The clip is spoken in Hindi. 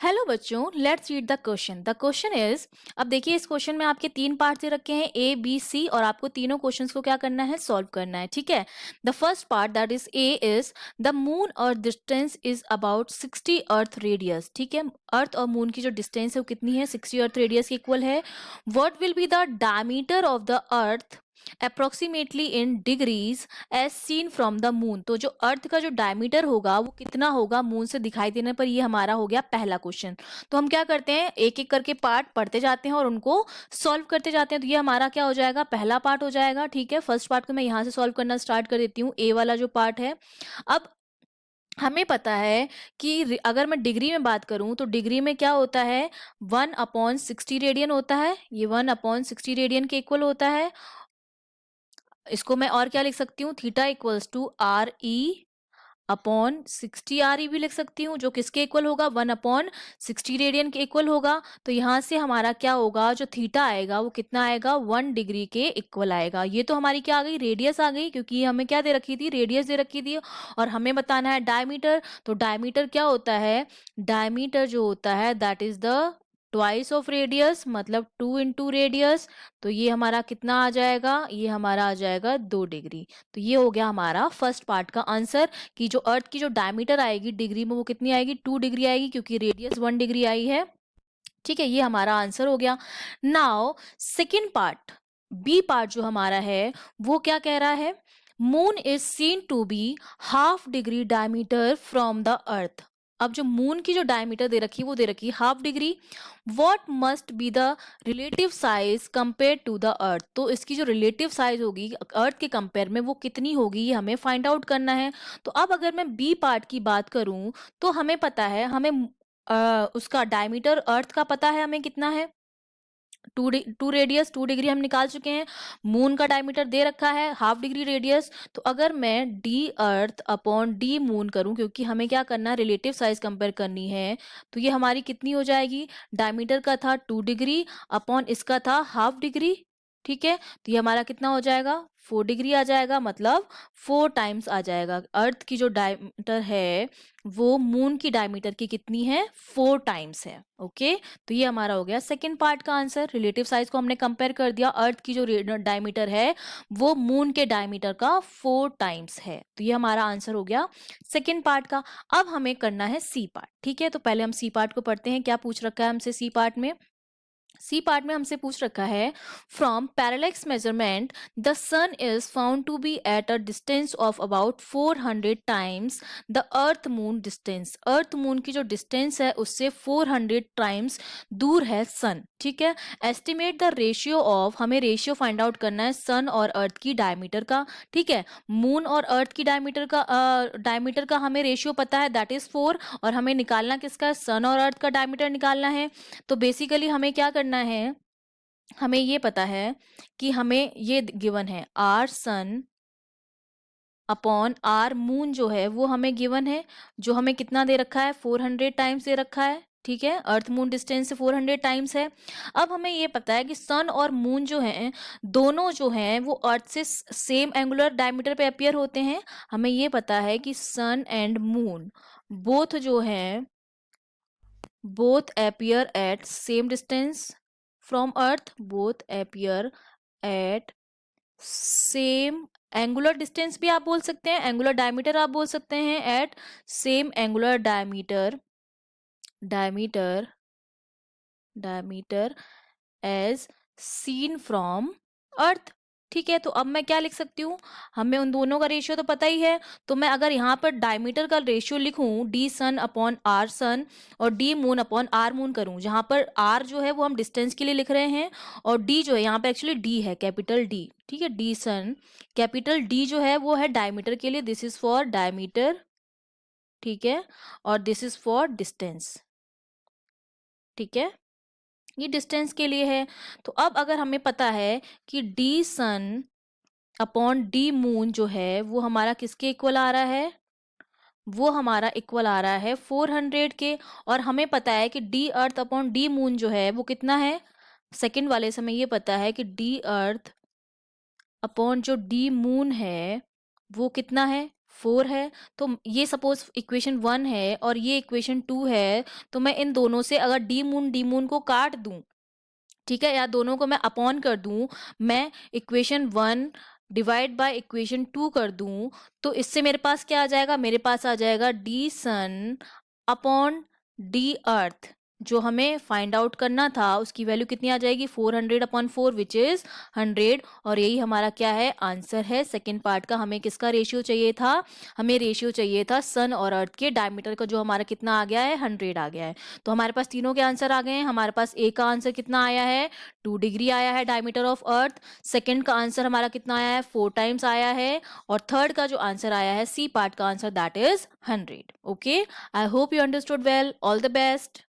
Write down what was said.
हेलो बच्चों, let's read the question. The question is, अब देखिए इस क्वेश्चन में आपके तीन पार्ट दे रखे हैं ए बी सी, और आपको तीनों क्वेश्चंस को क्या करना है, सॉल्व करना है। ठीक है। The first part that is a is the moon और distance is about 60 earth radius. ठीक है, अर्थ और मून की जो डिस्टेंस है वो कितनी है, 60 अर्थ रेडियस के इक्वल है। What will be the diameter of the earth approximately in degrees as seen from the moon. तो जो अर्थ का जो डायमीटर होगा वो कितना होगा मून से दिखाई देने पर, ये हमारा हो गया पहला क्वेश्चन। तो हम क्या करते हैं, एक एक करके पार्ट पढ़ते जाते हैं और उनको सॉल्व करते जाते हैं। तो ये हमारा क्या हो जाएगा, पहला पार्ट हो जाएगा। ठीक है, फर्स्ट पार्ट को मैं यहाँ से सॉल्व करना स्टार्ट कर देती हूँ, ए वाला जो पार्ट है। अब हमें पता है कि अगर मैं डिग्री में बात करूं तो डिग्री में क्या होता है, 1/60 रेडियन होता है। ये 1/60 रेडियन के इक्वल होता है। इसको मैं और क्या लिख सकती हूँ, theta equals to RE upon 60 RE भी लिख सकती हूँ, जो किसके इक्वल होगा, 1/60 रेडियन के इक्वल होगा। तो यहाँ से हमारा क्या होगा, जो थीटा आएगा वो कितना आएगा, 1 डिग्री के इक्वल आएगा। ये तो हमारी क्या आ गई, रेडियस आ गई, क्योंकि हमें क्या दे रखी थी, रेडियस दे रखी थी। और हमें बताना है डायमीटर। तो डायमीटर क्या होता है, डायमीटर जो होता है that is the twice of radius, मतलब 2 इंटू रेडियस। तो ये हमारा कितना आ जाएगा, ये हमारा आ जाएगा 2 डिग्री। तो ये हो गया हमारा फर्स्ट पार्ट का आंसर, कि जो अर्थ की जो डायमीटर आएगी डिग्री में वो कितनी आएगी, 2 डिग्री आएगी, क्योंकि रेडियस 1 डिग्री आई है। ठीक है, ये हमारा आंसर हो गया। Now second part, B part जो हमारा है वो क्या कह रहा है, moon is seen to be half degree diameter from the earth. अब जो मून की जो डायमीटर दे रखी है वो दे रखी है half degree. What must be the relative size compare to the earth. तो इसकी जो रिलेटिव साइज होगी अर्थ के कंपेयर में वो कितनी होगी, ये हमें फाइंड आउट करना है। तो अब अगर मैं बी पार्ट की बात करूं तो हमें पता है, हमें उसका डायमीटर अर्थ का पता है हमें कितना है, 2 रेडियस 2 डिग्री हम निकाल चुके हैं। मून का डायमीटर दे रखा है हाफ डिग्री रेडियस। तो अगर मैं D earth upon D moon करूं, क्योंकि हमें क्या करना है, रिलेटिव साइज कंपेयर करनी है, तो ये हमारी कितनी हो जाएगी, डायमीटर का था 2 डिग्री अपॉन इसका था हाफ डिग्री। ठीक है, तो ये हमारा कितना हो जाएगा, 4 डिग्री आ जाएगा, मतलब 4 टाइम्स आ जाएगा। अर्थ की जो डायमीटर है वो मून की डायमीटर की कितनी है, 4 टाइम्स है। ओके, तो ये हमारा हो गया सेकेंड पार्ट का आंसर। रिलेटिव साइज को हमने कंपेयर कर दिया, अर्थ की जो डायमीटर है वो मून के डायमीटर का 4 टाइम्स है। तो ये हमारा आंसर हो गया सेकेंड पार्ट का। अब हमें करना है सी पार्ट। ठीक है, तो पहले हम सी पार्ट को पढ़ते हैं, क्या पूछ रखा है हमसे सी पार्ट में। सी पार्ट में हमसे पूछ रखा है, from parallax measurement the sun is found to be at a distance of about 400 times the earth moon distance. Earth moon की जो डिस्टेंस है उससे 400 टाइम्स दूर है सन। ठीक है, एस्टिमेट द रेशियो ऑफ, हमें रेशियो फाइंड आउट करना है सन और अर्थ की डायमीटर का। ठीक है, मून और अर्थ की डायमीटर का हमें रेशियो पता है दैट इज 4, और हमें निकालना किसका है, सन और अर्थ का डायमीटर निकालना है। तो बेसिकली हमें क्या करना है, हमें ये पता है कि हमें ये गिवन है R sun upon R moon जो है वो हमें गिवन है, जो हमें कितना दे रखा है, 400 टाइम्स दे रखा है। ठीक है, अर्थ मून डिस्टेंस से 400 टाइम्स है। अब हमें ये पता है कि सन और मून जो है दोनों जो हैं वो अर्थ से सेम एंगुलर डायमीटर पे अपीयर होते हैं। हमें ये पता है कि सन एंड मून बोथ जो हैं, both appear at same distance from earth, both appear at same angular distance भी आप बोल सकते हैं, एंगुलर डायमीटर आप बोल सकते हैं, at same angular diameter, diameter diameter as seen from earth. ठीक है, तो अब मैं क्या लिख सकती हूँ, हमें उन दोनों का रेशियो तो पता ही है। तो मैं अगर यहाँ पर डायमीटर का रेशियो लिखूं, D sun upon R sun और D moon upon R moon करूं, जहां पर आर जो है वो हम डिस्टेंस के लिए लिख रहे हैं, और डी जो है यहाँ पे एक्चुअली डी है, कैपिटल डी। ठीक है, डी सन, कैपिटल डी जो है वो है डायमीटर के लिए, दिस इज फॉर डायमीटर। ठीक है, और दिस इज फॉर डिस्टेंस। ठीक है, ये डिस्टेंस के लिए है। तो अब अगर हमें पता है कि D sun upon D moon जो है वो हमारा किसके इक्वल आ रहा है, वो हमारा इक्वल आ रहा है 400 के। और हमें पता है कि D earth upon D moon जो है वो कितना है, सेकंड वाले से हमें ये पता है कि डी अर्थ अपॉन जो डी मून है वो कितना है, 4 है। तो ये सपोज इक्वेशन 1 है और ये इक्वेशन 2 है, तो मैं इन दोनों से अगर डी मून को काट दूं, ठीक है, या दोनों को मैं अपॉन कर दूं, मैं इक्वेशन 1 डिवाइड बाय इक्वेशन 2 कर दूं, तो इससे मेरे पास क्या आ जाएगा, मेरे पास आ जाएगा डी सन अपॉन डी अर्थ। जो हमें फाइंड आउट करना था उसकी वैल्यू कितनी आ जाएगी, 400 अपॉन 4 विच इज 100। और यही हमारा क्या है, आंसर है सेकेंड पार्ट का। हमें किसका रेशियो चाहिए था, हमें रेशियो चाहिए था सन और अर्थ के डायमीटर का, जो हमारा कितना आ गया है, 100 आ गया है। तो हमारे पास तीनों के आंसर आ गए हैं। हमारे पास ए का आंसर कितना आया है, 2 डिग्री आया है डायमीटर ऑफ अर्थ। सेकंड का आंसर हमारा कितना आया है, 4 टाइम्स आया है। और थर्ड का जो आंसर आया है, सी पार्ट का answer, that is 100। Okay, I hope you understood well. All the best.